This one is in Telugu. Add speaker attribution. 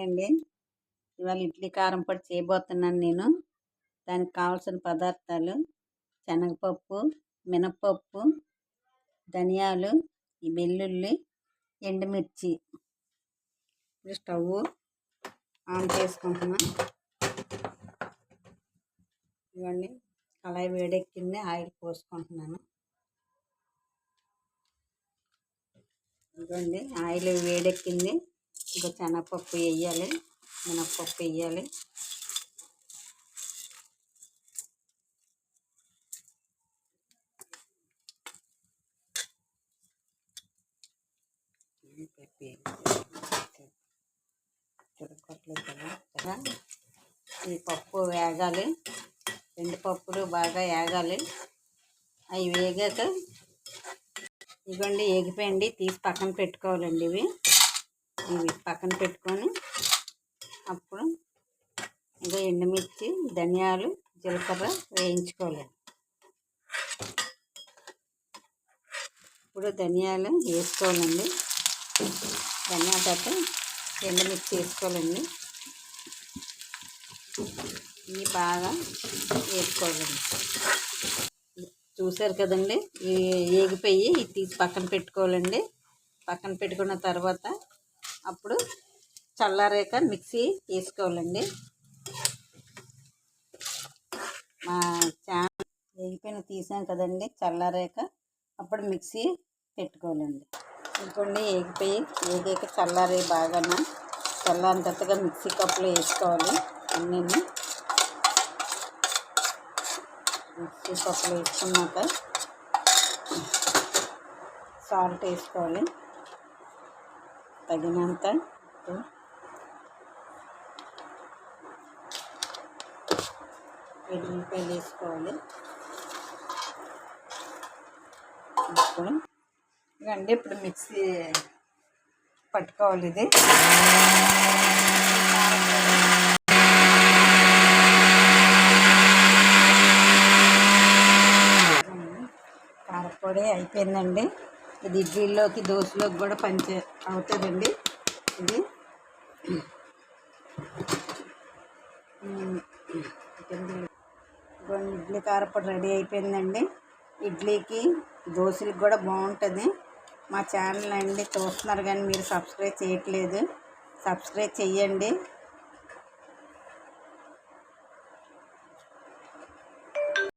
Speaker 1: అండి. ఇవాళ ఇడ్లీ కారం పొడి చేయబోతున్నాను నేను. దానికి కావాల్సిన పదార్థాలు శనగపప్పు, మినపప్పు, ధనియాలు, ఈ వెల్లుల్లి, ఎండుమిర్చి. ఇప్పుడు స్టవ్ ఆన్ చేసుకుంటున్నా. ఇవన్నీ కళాయి వేడెక్కింది, ఆయిల్ పోసుకుంటున్నాను. ఇదిగోండి ఆయిల్ వేడెక్కింది. ఇంకా శనగపప్పు వేయాలి, మినపప్పు వేయాలి. ఈ పప్పు వేగాలి, రెండు పప్పులు బాగా వేగాలి. అవి వేగాక ఇవ్వండి వేగిపోయండి, తీసి పక్కన పెట్టుకోవాలండి. ఇవి పక్కన పెట్టుకొని అప్పుడు ఇంకా ఎండుమిర్చి, ధనియాలు, జీలకర్ర వేయించుకోవాలి. ఇప్పుడు ధనియాలు వేసుకోవాలండి. ధనియాల తర్వాత ఎండుమిర్చి వేసుకోవాలండి. ఇవి బాగా వేసుకోవాలండి. చూసారు కదండి, ఇవి వేగిపోయి ఇది తీసి పక్కన పెట్టుకోవాలండి. పక్కన పెట్టుకున్న తర్వాత అప్పుడు చల్లారాక మిక్సీ వేసుకోవాలండి. మా ఛానల్ వేగిపోయిన తీసాం కదండి, చల్లారాక అప్పుడు మిక్సీ పెట్టుకోవాలండి. ఇంకోండి వేగాక చల్లారే బాగా చల్లారినట్టుగా మిక్సీ కప్పులో వేసుకోవాలి. అన్నీ మిక్సీ కప్పులో వేసుకున్నాక సాల్ట్ వేసుకోవాలి తగినంత. వెల్లుల్లిపాయలు వేసుకోవాలి. ఇప్పుడు మిక్సీ పట్టుకోవాలి. ఇది కారపొడి అయిపోయిందండి. ఇది ఇడ్లీలోకి, దోశలోకి కూడా అవుతుందండి. ఇది ఇడ్లీ కారపొడి రెడీ అయిపోయిందండి. ఇడ్లీకి, దోశలకు కూడా బాగుంటుంది. మా ఛానల్ అండి చూస్తున్నారు కానీ మీరు సబ్స్క్రైబ్ చేయట్లేదు. సబ్స్క్రైబ్ చెయ్యండి.